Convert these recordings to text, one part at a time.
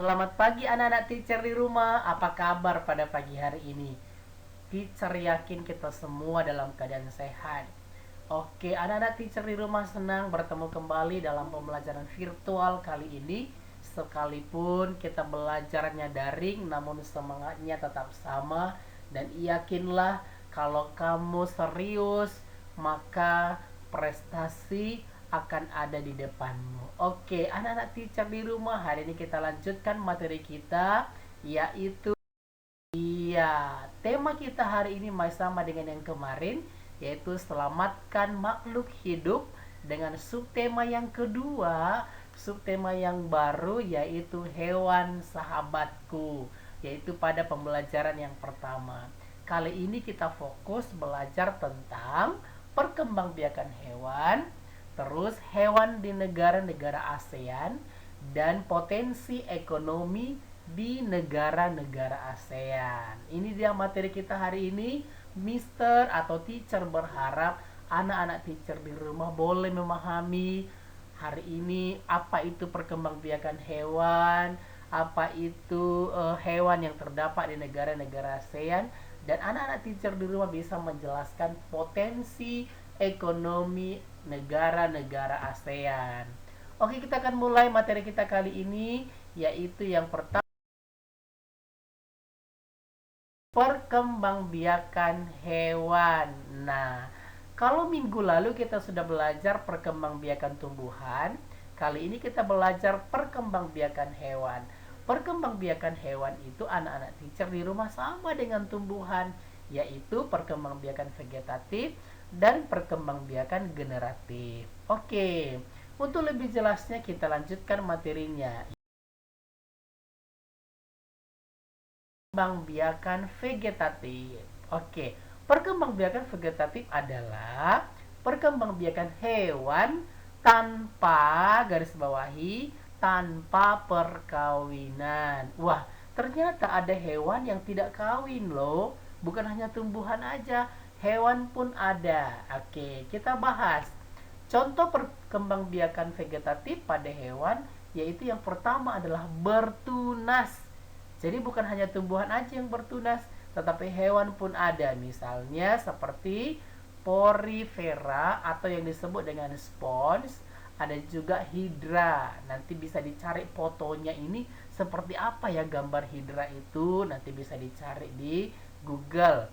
Selamat pagi anak-anak teacher di rumah. Apa kabar pada pagi hari ini? Teacher yakin kita semua dalam keadaan sehat. Oke, anak-anak teacher di rumah senang bertemu kembali dalam pembelajaran virtual kali ini. Sekalipun kita belajarnya daring, namun semangatnya tetap sama. Dan yakinlah kalau kamu serius, maka prestasi akan ada di depanmu. Oke, anak-anak teacher di rumah, hari ini kita lanjutkan materi kita, yaitu tema kita hari ini masih sama dengan yang kemarin, yaitu selamatkan makhluk hidup, dengan subtema yang kedua, subtema yang baru, yaitu hewan sahabatku, yaitu pada pembelajaran yang pertama. Kali ini kita fokus belajar tentang perkembangbiakan hewan, terus hewan di negara-negara ASEAN, dan potensi ekonomi di negara-negara ASEAN. Ini dia materi kita hari ini. Mister atau teacher berharap anak-anak teacher di rumah boleh memahami hari ini apa itu perkembangbiakan hewan, apa itu hewan yang terdapat di negara-negara ASEAN, dan anak-anak teacher di rumah bisa menjelaskan potensi ekonomi negara-negara ASEAN. Oke, kita akan mulai materi kita kali ini, yaitu yang pertama, perkembangbiakan hewan. Nah, kalau minggu lalu kita sudah belajar perkembangbiakan tumbuhan, kali ini kita belajar perkembangbiakan hewan. Perkembangbiakan hewan itu anak-anak teacher di rumah sama dengan tumbuhan, yaitu perkembangbiakan vegetatif dan perkembangbiakan generatif. Oke, untuk lebih jelasnya kita lanjutkan materinya. Perkembangbiakan vegetatif. Oke, perkembangbiakan vegetatif adalah perkembangbiakan hewan tanpa, garis bawahi, tanpa perkawinan. Wah, ternyata ada hewan yang tidak kawin loh. Bukan hanya tumbuhan aja, hewan pun ada. Oke, kita bahas. Contoh perkembangbiakan vegetatif pada hewan, yaitu yang pertama adalah bertunas. Jadi bukan hanya tumbuhan aja yang bertunas, tetapi hewan pun ada. Misalnya seperti porifera atau yang disebut dengan spons, ada juga hidra. Nanti bisa dicari fotonya ini seperti apa ya gambar hidra itu, nanti bisa dicari di Google.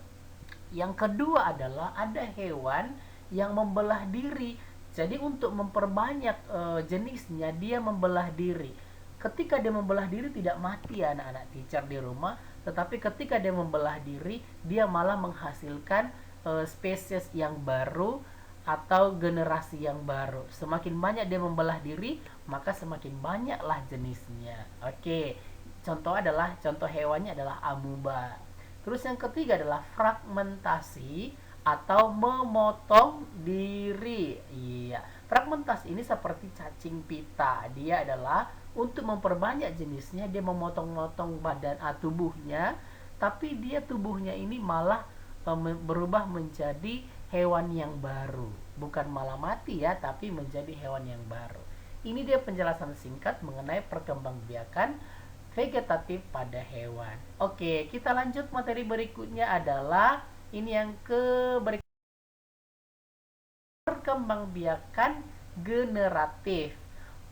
Yang kedua adalah ada hewan yang membelah diri. Jadi untuk memperbanyak jenisnya, dia membelah diri. Ketika dia membelah diri tidak mati ya anak-anak teacher di rumah, tetapi ketika dia membelah diri, dia malah menghasilkan spesies yang baru atau generasi yang baru. Semakin banyak dia membelah diri, maka semakin banyaklah jenisnya. Oke, contoh hewannya adalah amuba. Terus yang ketiga adalah fragmentasi atau memotong diri. Iya, fragmentasi ini seperti cacing pita. Dia adalah untuk memperbanyak jenisnya, dia memotong-motong badan tubuhnya, tapi dia tubuhnya ini malah berubah menjadi hewan yang baru. Bukan malah mati ya, tapi menjadi hewan yang baru. Ini dia penjelasan singkat mengenai perkembangbiakan vegetatif pada hewan. Oke, kita lanjut materi berikutnya adalah ini yang ke berikut, perkembangbiakan generatif.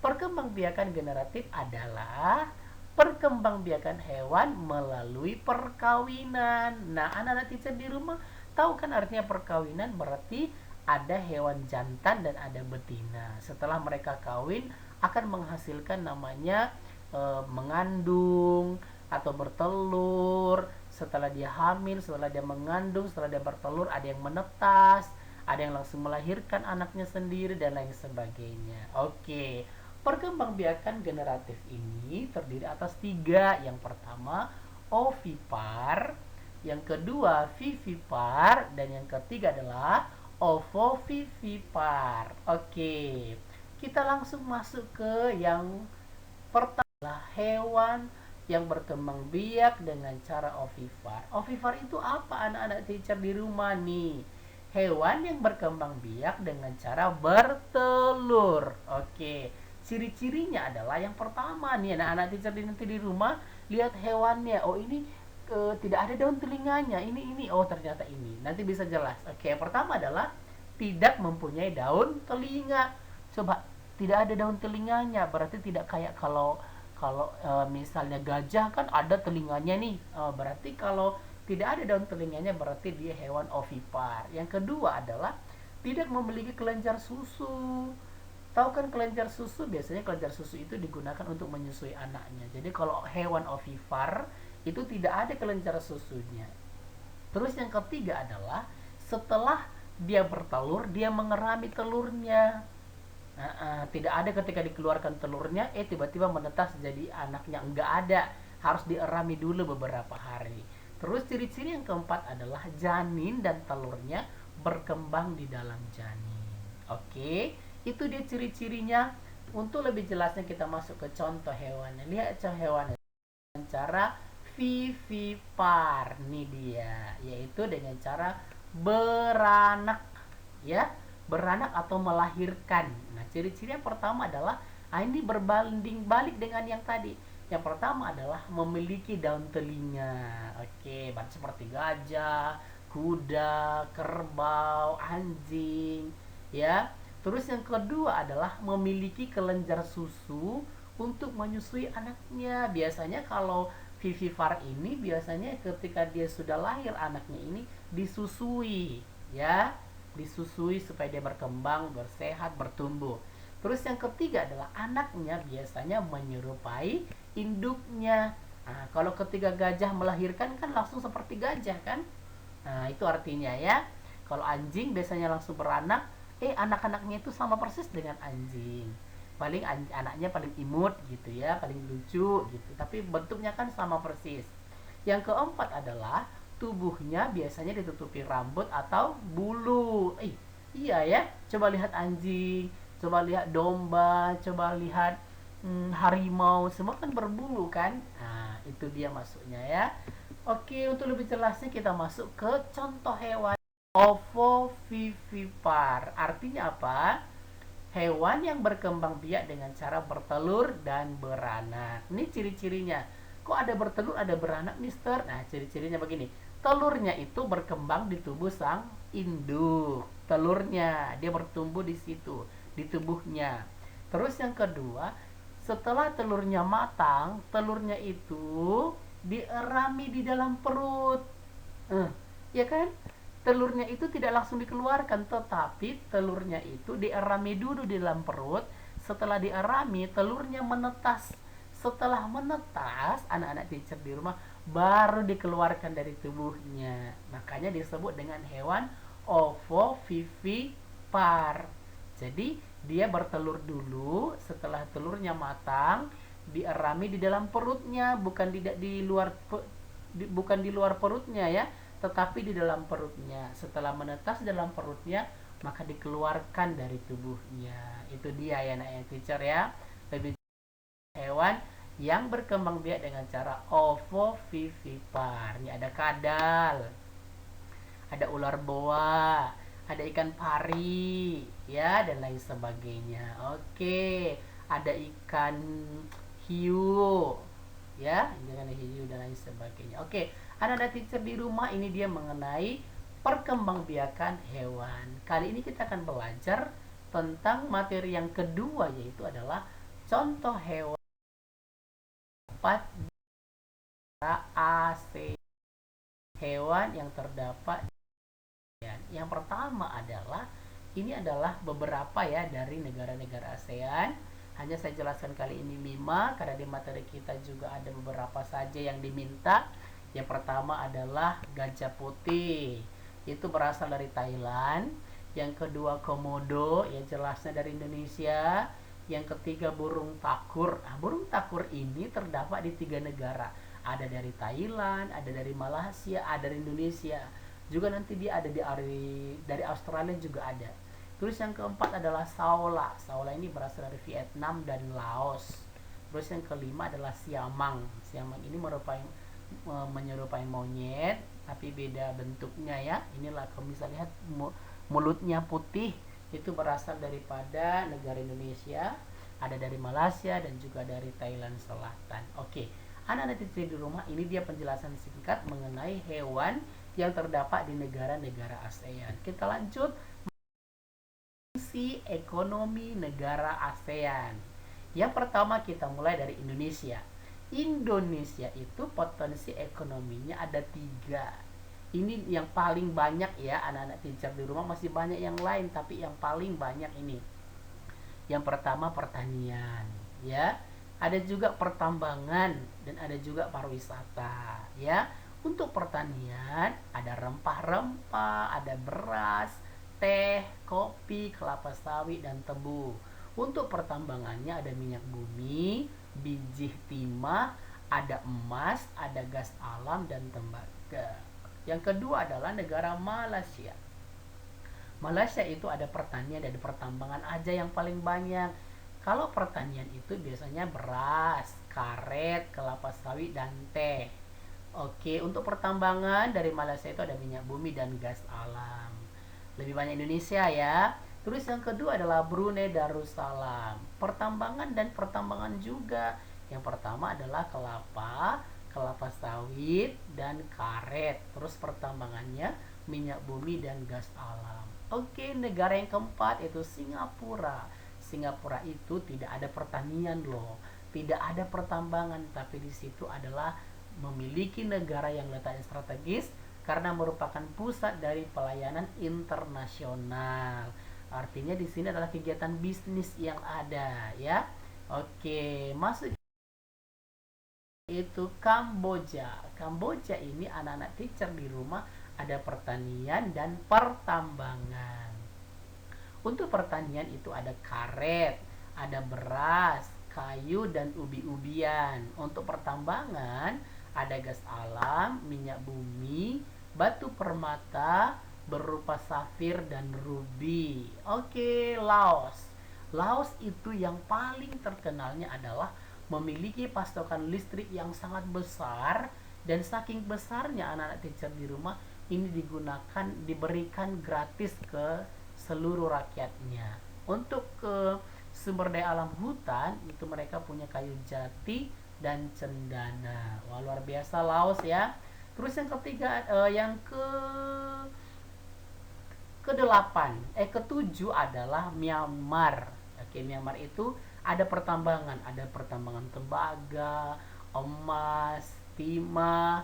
Perkembangbiakan generatif adalah perkembangbiakan hewan melalui perkawinan. Nah, anak-anak teacher di rumah tahu kan artinya perkawinan? Berarti ada hewan jantan dan ada betina. Setelah mereka kawin akan menghasilkan namanya mengandung atau bertelur. Setelah dia hamil, setelah dia mengandung, setelah dia bertelur, ada yang menetas, ada yang langsung melahirkan anaknya sendiri, dan lain sebagainya. Oke, perkembangbiakan generatif ini terdiri atas tiga. Yang pertama ovipar, yang kedua vivipar, dan yang ketiga adalah ovovivipar. Oke, kita langsung masuk ke yang pertama, hewan yang berkembang biak dengan cara ovipar. Ovipar itu apa anak-anak teacher di rumah nih? Hewan yang berkembang biak dengan cara bertelur. Oke, Ciri-cirinya adalah yang pertama nih, anak-anak teacher nanti di rumah lihat hewannya. Oh ini tidak ada daun telinganya. Ini oh ternyata ini. Nanti bisa jelas. Oke, yang pertama adalah tidak mempunyai daun telinga. Coba tidak ada daun telinganya, berarti tidak kayak kalau kalau misalnya gajah kan ada telinganya nih. Berarti kalau tidak ada daun telinganya berarti dia hewan ovipar. Yang kedua adalah tidak memiliki kelenjar susu. Tahu kan kelenjar susu, biasanya kelenjar susu itu digunakan untuk menyusui anaknya. Jadi kalau hewan ovipar itu tidak ada kelenjar susunya. Terus yang ketiga adalah setelah dia bertelur, dia mengerami telurnya. Tidak ada ketika dikeluarkan telurnya, tiba-tiba menetas jadi anaknya. Enggak ada, harus dierami dulu beberapa hari. Terus ciri-ciri yang keempat adalah janin dan telurnya berkembang di dalam janin. Oke, itu dia ciri-cirinya. Untuk lebih jelasnya kita masuk ke contoh hewannya. Lihat contoh hewannya. Cara vivipar, nih dia, yaitu dengan cara beranak, ya, beranak atau melahirkan. Nah, ciri-ciri yang pertama adalah ini berbanding balik dengan yang tadi. Yang pertama adalah memiliki daun telinga. Oke, seperti gajah, kuda, kerbau, anjing, ya. Terus yang kedua adalah memiliki kelenjar susu untuk menyusui anaknya. Biasanya kalau vivipar ini biasanya ketika dia sudah lahir anaknya ini disusui, ya, disusui supaya dia berkembang, bersehat, bertumbuh. Terus yang ketiga adalah anaknya biasanya menyerupai induknya. Nah, kalau ketika gajah melahirkan kan langsung seperti gajah kan? Nah, itu artinya ya. Kalau anjing biasanya langsung beranak, anak-anaknya itu sama persis dengan anjing. Paling anaknya paling imut gitu ya, paling lucu gitu. Tapi bentuknya kan sama persis. Yang keempat adalah tubuhnya biasanya ditutupi rambut atau bulu. Iya ya. Coba lihat anjing, coba lihat domba, coba lihat harimau, semua kan berbulu kan? Nah, itu dia masuknya ya. Oke, untuk lebih jelasnya kita masuk ke contoh hewan ovovivipar. Artinya apa? Hewan yang berkembang biak dengan cara bertelur dan beranak. Ini ciri-cirinya. Kok ada bertelur, ada beranak, Mister? Nah, ciri-cirinya begini. Telurnya itu berkembang di tubuh sang induk. Telurnya, dia bertumbuh di situ, di tubuhnya. Terus yang kedua, setelah telurnya matang, telurnya itu dierami di dalam perut. Ya kan? Telurnya itu tidak langsung dikeluarkan, tetapi telurnya itu dierami dulu di dalam perut. Setelah dierami, telurnya menetas. Setelah menetas, anak-anak teacher di rumah baru dikeluarkan dari tubuhnya. Makanya disebut dengan hewan ovovivipar. Jadi dia bertelur dulu, setelah telurnya matang, dierami di dalam perutnya, bukan bukan di luar perutnya ya, tetapi di dalam perutnya. Setelah menetas dalam perutnya, maka dikeluarkan dari tubuhnya. Itu dia ya nak teacher ya. Lebih hewan yang berkembang biak dengan cara ovovivipar. Ini ada kadal, ada ular boa, ada ikan pari, ya, dan lain sebagainya. Oke, ada ikan hiu, ya, ikan hiu dan lain sebagainya. Oke, anak-anak teacher di rumah, ini dia mengenai perkembangbiakan hewan. Kali ini kita akan belajar tentang materi yang kedua, yaitu adalah contoh hewan dapat AC. Hewan yang terdapat. Yang pertama adalah ini adalah beberapa ya dari negara-negara ASEAN. Hanya saya jelaskan kali ini 5 karena di materi kita juga ada beberapa saja yang diminta. Yang pertama adalah gajah putih. Itu berasal dari Thailand. Yang kedua komodo, ya jelasnya dari Indonesia. Yang ketiga burung takur. Nah, burung takur ini terdapat di 3 negara. Ada dari Thailand, ada dari Malaysia, ada dari Indonesia. Juga nanti dia ada dari Australia juga ada. Terus yang keempat adalah saola. Saola ini berasal dari Vietnam dan Laos. Terus yang kelima adalah siamang. Siamang ini menyerupai monyet tapi beda bentuknya ya. Inilah kalau bisa lihat mulutnya putih, itu berasal daripada negara Indonesia. ada dari Malaysia dan juga dari Thailand Selatan. Oke, anak-anak teacher di rumah, ini dia penjelasan singkat mengenai hewan yang terdapat di negara-negara ASEAN. Kita lanjut, potensi ekonomi negara ASEAN. Yang pertama kita mulai dari Indonesia. Indonesia itu potensi ekonominya ada 3. Ini yang paling banyak ya, anak-anak teacher di rumah, masih banyak yang lain tapi yang paling banyak ini. Yang pertama pertanian, ya. Ada juga pertambangan dan ada juga pariwisata, ya. Untuk pertanian ada rempah-rempah, ada beras, teh, kopi, kelapa sawit dan tebu. Untuk pertambangannya ada minyak bumi, biji timah, ada emas, ada gas alam dan tembaga. Yang kedua adalah negara Malaysia. Malaysia itu ada pertanian dan pertambangan aja yang paling banyak. Kalau pertanian itu biasanya beras, karet, kelapa sawit, dan teh. Oke, untuk pertambangan dari Malaysia itu ada minyak bumi dan gas alam. Lebih banyak Indonesia ya. Terus yang kedua adalah Brunei Darussalam. Pertambangan dan pertambangan juga. Yang pertama adalah kelapa, kelapa sawit, dan karet. Terus pertambangannya minyak bumi dan gas alam. Oke, negara yang keempat itu Singapura. Singapura itu tidak ada pertanian loh, tidak ada pertambangan, tapi di situ adalah memiliki negara yang letaknya strategis karena merupakan pusat dari pelayanan internasional. Artinya di sini adalah kegiatan bisnis yang ada ya. Oke, masuk itu Kamboja. Kamboja ini anak-anak teacher di rumah ada pertanian dan pertambangan. Untuk pertanian itu ada karet, ada beras, kayu dan ubi-ubian. Untuk pertambangan ada gas alam, minyak bumi, batu permata berupa safir dan rubi. Oke, Laos. Laos itu yang paling terkenalnya adalah memiliki pasokan listrik yang sangat besar, dan saking besarnya anak-anak teacher di rumah ini diberikan gratis ke seluruh rakyatnya. Untuk ke sumber daya alam hutan itu mereka punya kayu jati dan cendana. Wah, luar biasa Laos ya. Terus yang ketiga, yang ketujuh adalah Myanmar. Oke, Myanmar itu ada pertambangan tembaga, emas, timah,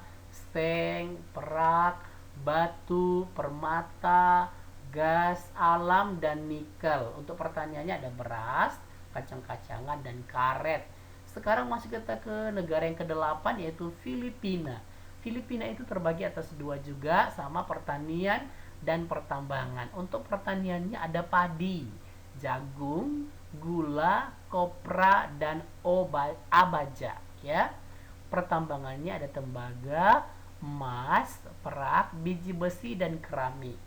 seng, perak, batu, permata, gas alam dan nikel. Untuk pertaniannya ada beras, kacang-kacangan dan karet. Sekarang masuk kita ke negara yang ke-8 yaitu Filipina. Filipina itu terbagi atas 2 juga, sama pertanian dan pertambangan. Untuk pertaniannya ada padi, jagung, gula, kopra dan abaca ya. Pertambangannya ada tembaga, emas, perak, biji besi dan keramik.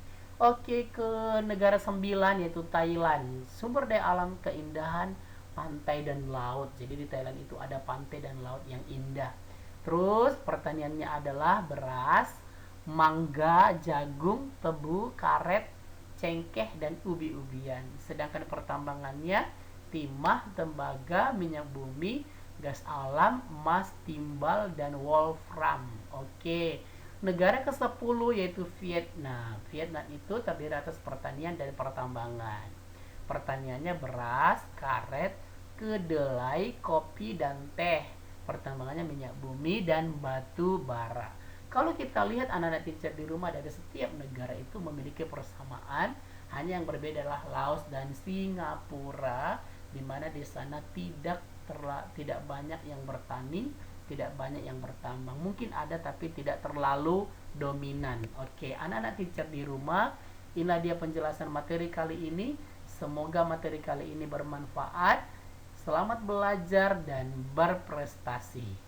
Oke, ke negara 9 yaitu Thailand. Sumber daya alam keindahan pantai dan laut. Jadi di Thailand itu ada pantai dan laut yang indah. Terus pertaniannya adalah beras, mangga, jagung, tebu, karet, cengkeh dan ubi-ubian. Sedangkan pertambangannya timah, tembaga, minyak bumi, gas alam, emas, timbal dan wolfram. Oke. Negara ke-10 yaitu Vietnam. Vietnam itu terdiri atas pertanian dan pertambangan. Pertaniannya beras, karet, kedelai, kopi dan teh. Pertambangannya minyak bumi dan batu bara. Kalau kita lihat anak-anak teacher di rumah, dari setiap negara itu memiliki persamaan, hanya yang berbeda adalah Laos dan Singapura, di mana di sana tidak banyak yang bertani, tidak banyak yang bertambang. Mungkin ada tapi tidak terlalu dominan. Oke, anak-anak teacher di rumah, inilah dia penjelasan materi kali ini. Semoga materi kali ini bermanfaat. Selamat belajar dan berprestasi.